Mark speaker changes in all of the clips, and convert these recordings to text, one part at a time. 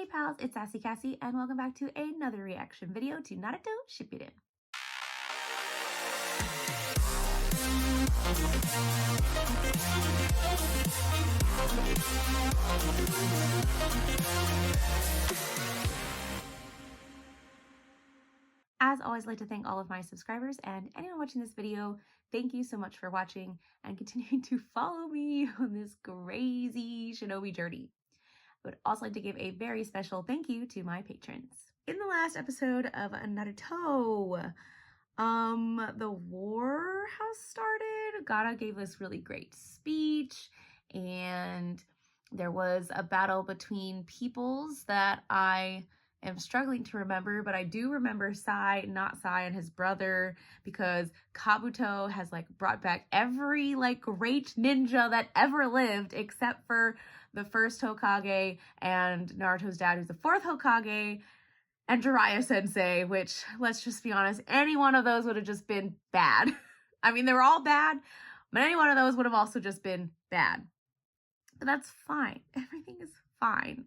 Speaker 1: Hey pals, it's Kassie, and welcome back to another reaction video to Naruto Shippuden. As always, I'd like to thank all of my subscribers and anyone watching this video. Thank you so much for watching and continuing to follow me on this crazy shinobi journey. I would also like to give a very special thank you to my patrons. In the last episode of Naruto, the war has started. Gaara gave this really great speech, and there was a battle between peoples that I am struggling to remember, but I do remember Sai, not Sai, and his brother, because Kabuto has brought back every great ninja that ever lived except for the first Hokage and Naruto's dad, who's the fourth Hokage, and Jiraiya Sensei, which, let's just be honest, any one of those would have just been bad. I mean, they were all bad, but any one of those would have also just been bad. But that's fine. Everything is fine.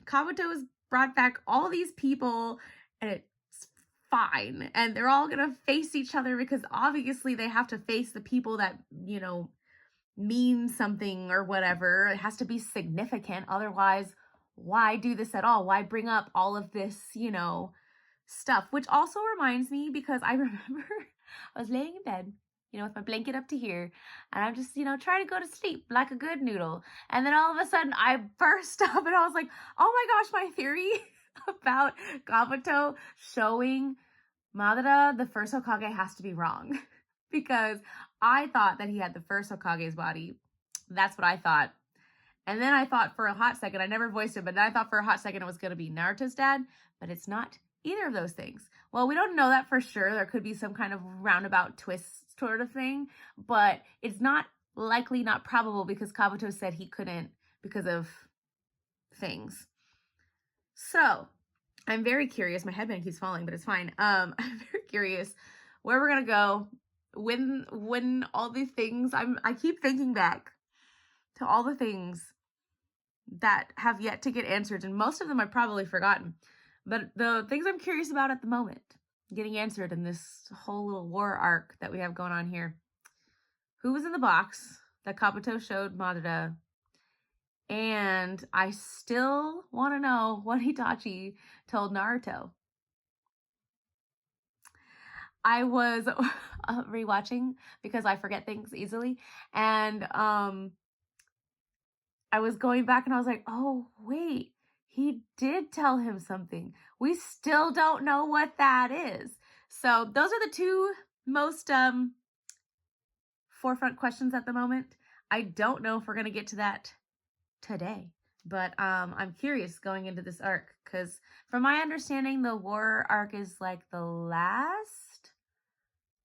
Speaker 1: Kabuto has brought back all these people, and it's fine. And they're all gonna face each other because obviously they have to face the people that, you know, mean something or whatever. It has to be significant. Otherwise, why do this at all? Why bring up all of this, you know, stuff? Which also reminds me, because I remember I was laying in bed, you know, with my blanket up to here, and I'm just, you know, trying to go to sleep like a good noodle. And then all of a sudden I burst up and I was like, oh my gosh, my theory about Kabuto showing Madara the first Hokage has to be wrong. Because I thought that he had the first Hokage's body. That's what I thought. And then I thought for a hot second, I never voiced it, but then I thought for a hot second it was going to be Naruto's dad, but it's not either of those things. Well, we don't know that for sure. There could be some kind of roundabout twist sort of thing, but it's not likely, not probable, because Kabuto said he couldn't because of things. So I'm very curious. My headband keeps falling, but it's fine. I'm very curious where we're going to go when all these things, I keep thinking back to all the things that have yet to get answered, and most of them I've probably forgotten. But the things I'm curious about at the moment getting answered in this whole little war arc that we have going on here. Who was in the box that Kabuto showed Madara? And I still want to know what Itachi told Naruto. I was rewatching because I forget things easily, and I was going back and I was like, oh wait, he did tell him something. We still don't know what that is. So those are the two most forefront questions at the moment. I don't know if we're gonna get to that today, but I'm curious going into this arc, because from my understanding, the war arc is like the last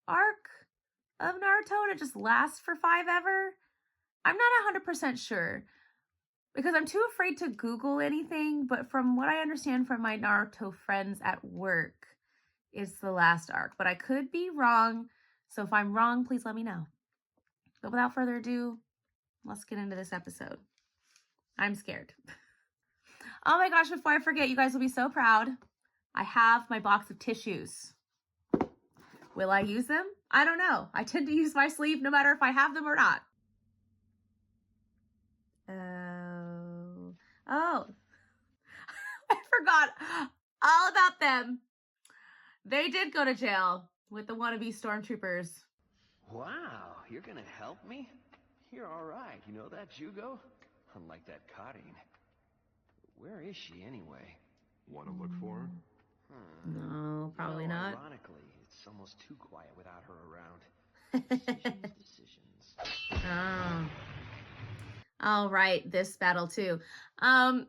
Speaker 1: arc of Naruto, and it just lasts for 5 ever. I'm not 100% sure because I'm too afraid to Google anything, but from what I understand from my Naruto friends at work, it's the last arc, but I could be wrong. So if I'm wrong, please let me know. But without further ado, let's get into this episode. I'm scared. Oh my gosh, before I forget, you guys will be so proud. I have my box of tissues. Will I use them? I don't know. I tend to use my sleeve no matter if I have them or not. Oh, I forgot all about them. They did go to jail with the wannabe stormtroopers.
Speaker 2: Wow, you're gonna help me? You're all right. You know that, Jugo? Unlike that Karin. Where is she anyway?
Speaker 3: Want to look for her?
Speaker 1: No, probably not.
Speaker 2: Ironically, it's almost too quiet without her around. Decisions.
Speaker 1: Oh. All right, this battle too. When are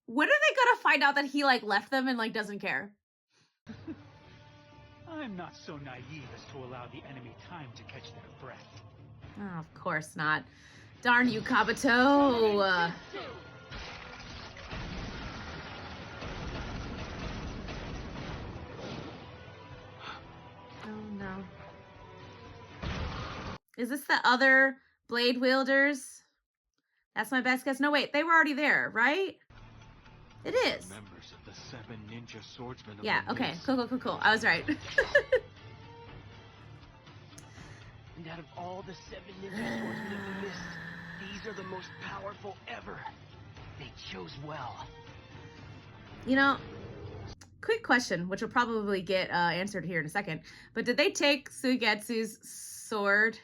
Speaker 1: they gonna find out that he left them and doesn't care?
Speaker 4: I'm not so naive as to allow the enemy time to catch their breath.
Speaker 1: Oh, of course not. Darn you, Kabuto. Oh no. Is this the other blade wielders? That's my best guess. No, wait, they were already there, right? It is.
Speaker 4: Members of the 7 ninja swordsmen of
Speaker 1: Yeah,
Speaker 4: the
Speaker 1: okay.
Speaker 4: Mist.
Speaker 1: Cool. I was right.
Speaker 2: And out of all the 7 ninja swordsmen of the Mist, these are the most powerful ever. They chose well.
Speaker 1: You know, quick question, which will probably get answered here in a second. But did they take Suigetsu's sword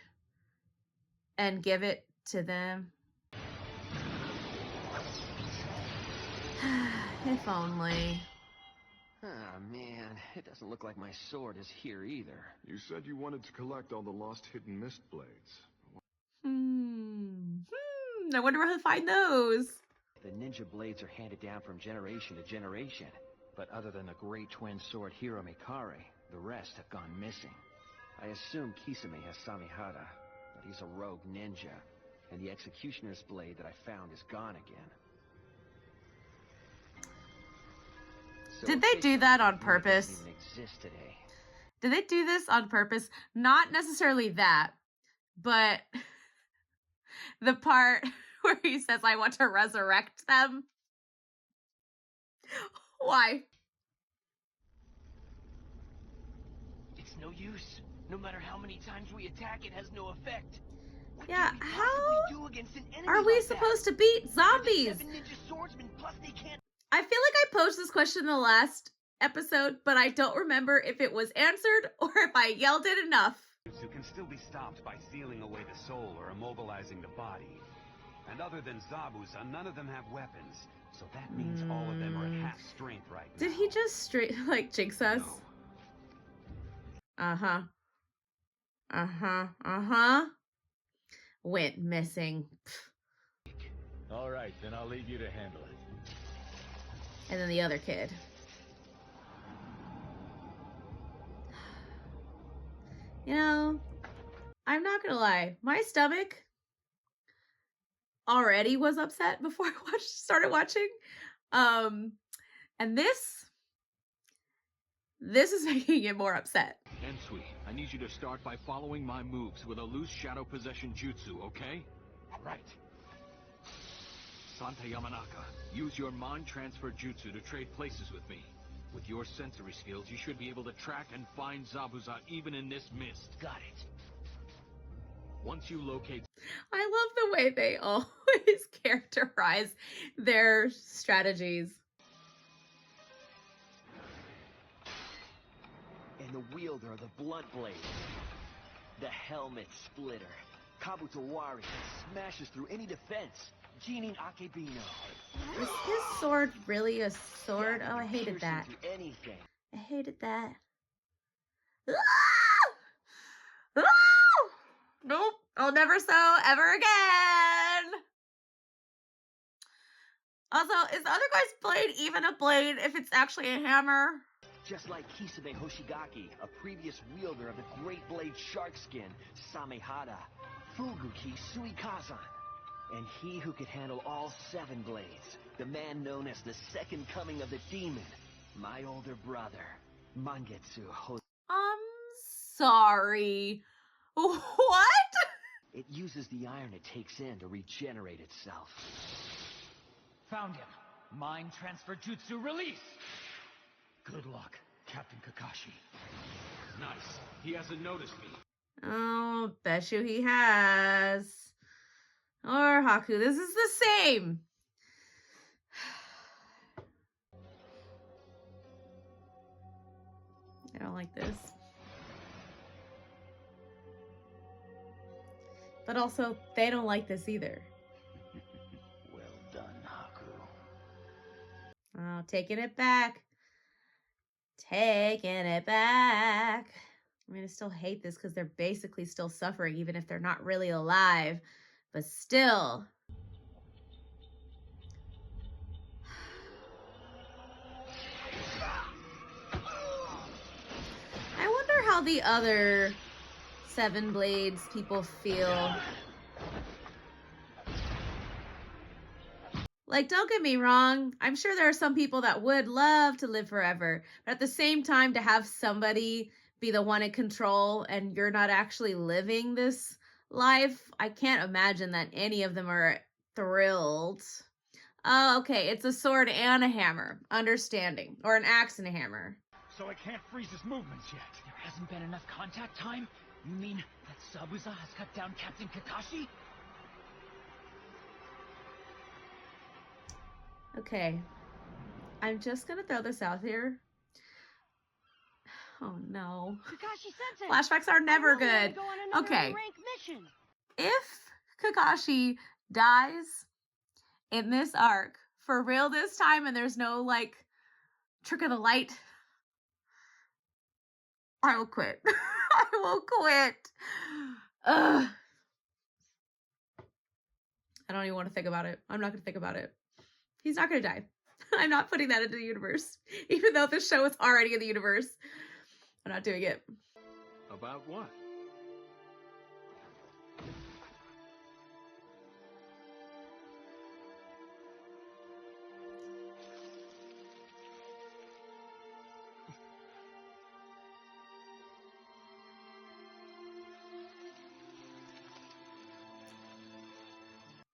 Speaker 1: and give it to them? If only.
Speaker 2: Ah, man, it doesn't look like my sword is here either.
Speaker 3: You said you wanted to collect all the lost hidden mist blades.
Speaker 1: I wonder where he'll find those.
Speaker 2: The ninja blades are handed down from generation to generation. But other than the great twin sword hero Mikare, the rest have gone missing. I assume Kisame has Samihara, but he's a rogue ninja. And the executioner's blade that I found is gone again. So
Speaker 1: Did they do that on purpose?
Speaker 2: doesn't even exist today.
Speaker 1: Did they do this on purpose? Not necessarily that, but the part where he says, I want to resurrect them. Why?
Speaker 2: It's no use. No matter how many times we attack, it has no effect. What
Speaker 1: Yeah,
Speaker 2: can we
Speaker 1: how
Speaker 2: possibly do against an enemy
Speaker 1: are we
Speaker 2: like
Speaker 1: supposed
Speaker 2: that?
Speaker 1: to beat
Speaker 2: They're the
Speaker 1: zombies?
Speaker 2: 7 ninja swordsmen, plus they can't.
Speaker 1: I feel like I posed this question in the last episode, but I don't remember if it was answered or if I yelled it enough.
Speaker 5: Jutsu can still be stopped by sealing away the soul or immobilizing the body. And other than Zabuza, none of them have weapons. So that means all of them are at half strength right now.
Speaker 1: Did he just straight like jinx us?
Speaker 5: No.
Speaker 1: Went missing.
Speaker 4: All right, then I'll leave you to handle it.
Speaker 1: And then the other kid. You know, I'm not gonna lie. My stomach already was upset before I started watching. And this is making it more upset.
Speaker 6: Ensui, I need you to start by following my moves with a loose shadow possession jutsu, okay?
Speaker 2: All right.
Speaker 6: Santa Yamanaka, use your mind transfer jutsu to trade places with me. With your sensory skills, you should be able to track and find Zabuza even in this mist.
Speaker 2: Got it.
Speaker 6: Once you locate...
Speaker 1: I love the way they always characterize their strategies.
Speaker 2: And the wielder of the blunt blade. The helmet splitter. Kabutowari smashes through any defense. Jinin Akebino.
Speaker 1: Is his sword really a sword? Oh, I hated that.
Speaker 2: Piercing through anything.
Speaker 1: I hated that. Ah! Ah! Nope. I'll never sew ever again. Also, is the other guy's blade even a blade if it's actually a hammer?
Speaker 2: Just like Kisame Hoshigaki, a previous wielder of the great blade shark skin, Samehada, Fuguki Suikazan, and he who could handle all 7 blades, the man known as the second coming of the demon, my older brother, Mangetsu Hoshigaki.
Speaker 1: I'm sorry. What?
Speaker 2: It uses the iron it takes in to regenerate itself.
Speaker 4: Found him. Mind transfer jutsu release. Good luck, Captain Kakashi.
Speaker 6: Nice. He hasn't noticed me.
Speaker 1: Oh, bet you he has. Or Haku, this is the same. I don't like this. But also, they don't like this either.
Speaker 2: Well done, Haku.
Speaker 1: Oh, taking it back. Taking it back. I mean, I still hate this because they're basically still suffering, even if they're not really alive. But still. I wonder how the other 7 Blades people feel. Like, don't get me wrong. I'm sure there are some people that would love to live forever. But at the same time, to have somebody be the one in control and you're not actually living this life, I can't imagine that any of them are thrilled. Oh, okay. It's a sword and a hammer. Understanding. Or an axe and a hammer.
Speaker 4: So I can't freeze his movements yet.
Speaker 6: There hasn't been enough contact time? You mean that Zabuza has cut down Captain Kakashi?
Speaker 1: Okay. I'm just gonna throw this out here. Oh no.
Speaker 7: Kakashi-sensei!
Speaker 1: Flashbacks are never good.
Speaker 7: Go on another
Speaker 1: Okay.
Speaker 7: rank mission.
Speaker 1: If Kakashi dies in this arc, for real this time, and there's no, like, trick of the light, I will quit. I will quit. Ugh. I don't even want to think about it. I'm not going to think about it. He's not going to die. I'm not putting that into the universe. Even though this show is already in the universe. I'm not doing it.
Speaker 6: About what?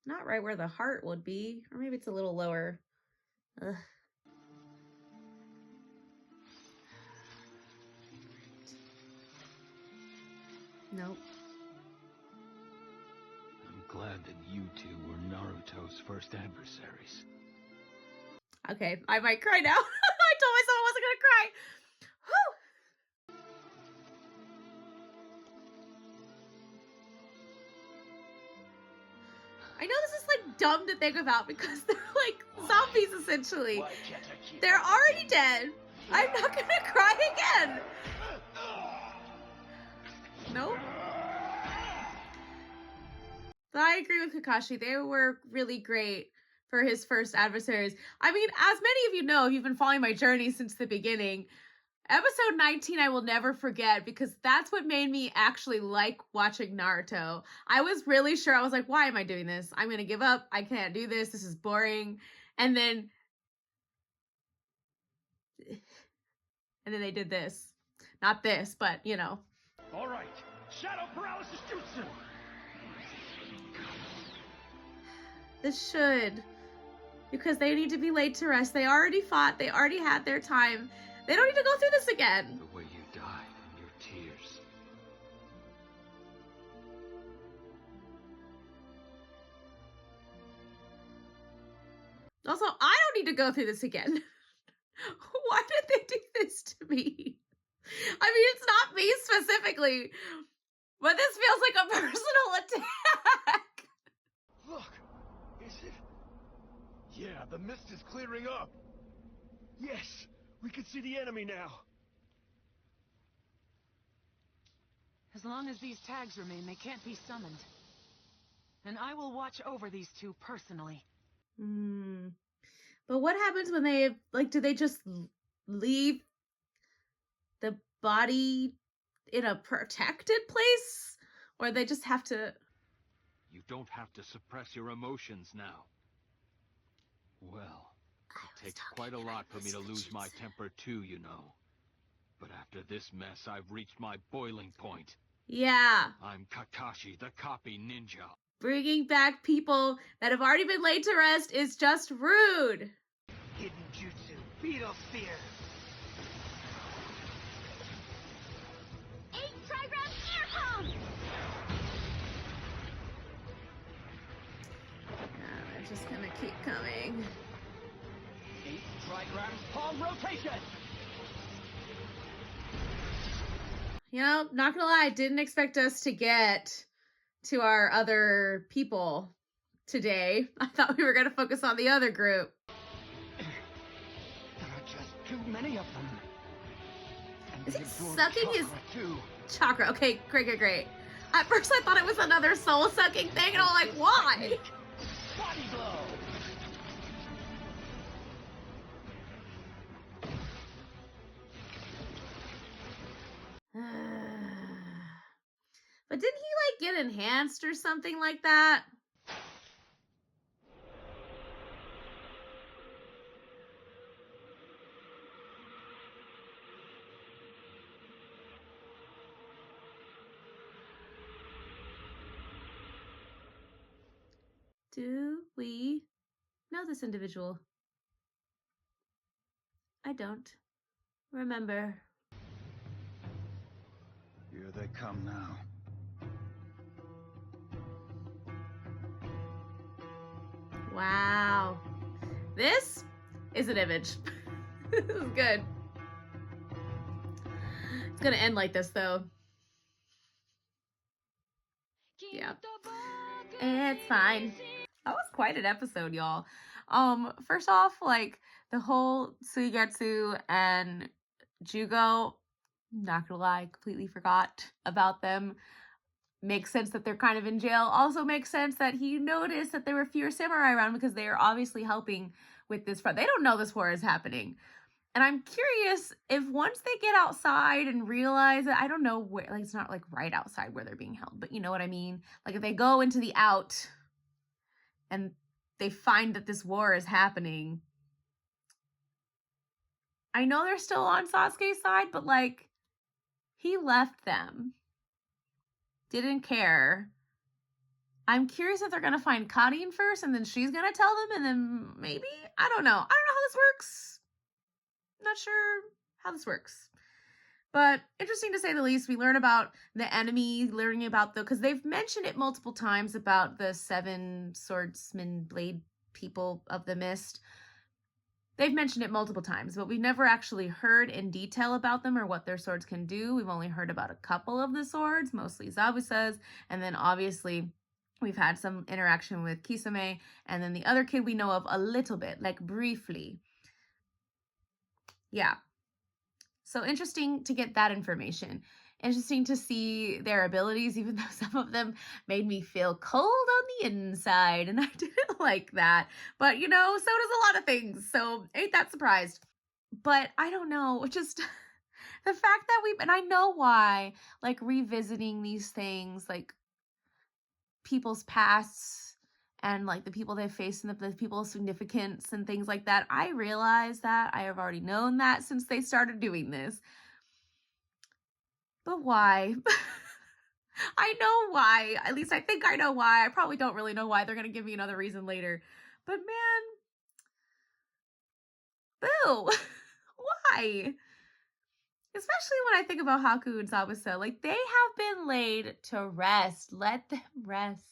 Speaker 1: Not right where the heart would be. Or maybe it's a little lower. Ugh. Nope.
Speaker 6: I'm glad that you two were Naruto's first adversaries.
Speaker 1: Okay, I might cry now. I told myself I wasn't gonna cry. Whew. I know this is like dumb to think about because they're like zombies essentially. They're already dead. I'm not gonna cry again. Nope. But I agree with Kakashi. They were really great for his first adversaries. I mean, as many of you know, if you've been following my journey since the beginning, episode 19 I will never forget because that's what made me actually like watching Naruto. I was really sure, I was like, why am I doing this? I'm gonna give up. I can't do this. This is boring. And then they did this. Not this, but you know.
Speaker 4: All right, shadow paralysis jutsu.
Speaker 1: This should. Because they need to be laid to rest. They already fought. They already had their time. They don't need to go through this again.
Speaker 6: The way you died in your tears.
Speaker 1: Also, I don't need to go through this again. Why did they do this to me? I mean, it's not me specifically, but this feels like a personal attack.
Speaker 3: Look! Is it? Yeah, the mist is clearing up. Yes! We can see the enemy now.
Speaker 8: As long as these tags remain, they can't be summoned. And I will watch over these two personally.
Speaker 1: But what happens when they, like, do they just leave the body in a protected place? Or they just have to...
Speaker 6: You don't have to suppress your emotions now. Well, it takes quite a lot for me to lose my temper too, you know. But after this mess, I've reached my boiling point.
Speaker 1: Yeah.
Speaker 6: I'm Kakashi, the copy ninja.
Speaker 1: Bringing back people that have already been laid to rest is just rude.
Speaker 2: Hidden jutsu, beetle spear.
Speaker 7: 8 trigrams air palm!
Speaker 1: They're just gonna keep coming.
Speaker 2: 8 trigrams palm rotation.
Speaker 1: You know, not gonna lie, I didn't expect us to get to our other people today. I thought we were gonna focus on the other group.
Speaker 2: There are just too many of them. And
Speaker 1: Is
Speaker 2: they
Speaker 1: he
Speaker 2: absorb
Speaker 1: sucking his
Speaker 2: chakra, too.
Speaker 1: chakra? Okay, great. At first I thought it was another soul-sucking thing, and I'm like, why?
Speaker 2: Body blow.
Speaker 1: But didn't he, like, get enhanced or something like that? Do we know this individual. I don't remember.
Speaker 3: Here they come now.
Speaker 1: Wow. This is an image. This is good. It's gonna end like this though. Yeah. It's fine. That was quite an episode, y'all. First off, like the whole Suigetsu and Jugo, not gonna lie, completely forgot about them. Makes sense that they're kind of in jail. Also makes sense that he noticed that there were fewer samurai around because they are obviously helping with this front. They don't know this war is happening. And I'm curious if once they get outside and realize that, I don't know where, like it's not like right outside where they're being held, but you know what I mean? Like if they go into the out and they find that this war is happening, I know they're still on Sasuke's side, but like he left them. Didn't care. I'm curious if they're gonna find Karin first and then she's gonna tell them and then maybe, I don't know. I don't know how this works. Not sure how this works. But interesting to say the least. We learn about the enemy, learning about because they've mentioned it multiple times about the 7 swordsman blade people of the mist. They've mentioned it multiple times, but we've never actually heard in detail about them or what their swords can do. We've only heard about a couple of the swords, mostly Zabusa's, and then obviously we've had some interaction with Kisame, and then the other kid we know of a little bit, like briefly. Yeah. So interesting to get that information. Interesting to see their abilities, even though some of them made me feel cold on the inside, and I didn't like that. But, you know, so does a lot of things, so ain't that surprised. But I don't know, just the fact that and I know why, like, revisiting these things, like, people's pasts, and, like, the people they've faced and the people's significance and things like that, I realize that. I have already known that since they started doing this. But why? I know why. At least I think I know why. I probably don't really know why. They're going to give me another reason later. But man, boo. Why? Especially when I think about Haku and Zabuza. Like, they have been laid to rest. Let them rest.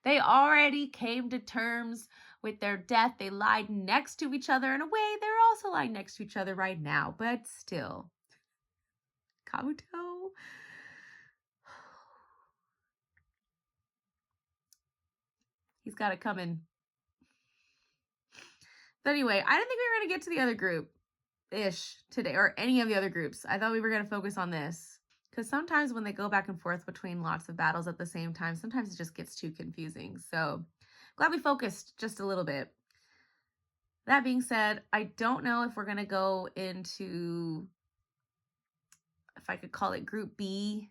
Speaker 1: They already came to terms with their death. They lied next to each other. In a way, they're also lying next to each other right now. But still. Kabuto. He's got it coming. But anyway, I didn't think we were going to get to the other group-ish today, or any of the other groups. I thought we were going to focus on this. Because sometimes when they go back and forth between lots of battles at the same time, sometimes it just gets too confusing. So, glad we focused just a little bit. That being said, I don't know if we're going to go into, if I could call it Group B,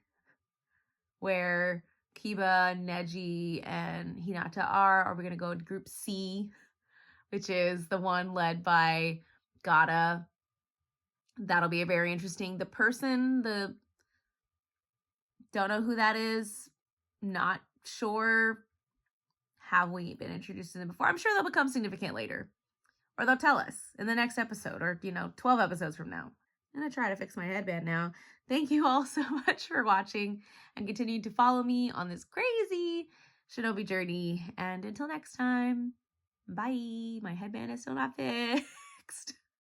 Speaker 1: where Kiba, Neji, and Hinata are. Are we going to go to Group C, which is the one led by Gata? That'll be very interesting. The person, don't know who that is. Not sure. Have we been introduced to them before? I'm sure they'll become significant later. Or they'll tell us in the next episode, or, 12 episodes from now. I'm going to try to fix my headband now. Thank you all so much for watching and continuing to follow me on this crazy shinobi journey. And until next time, bye. My headband is still not fixed.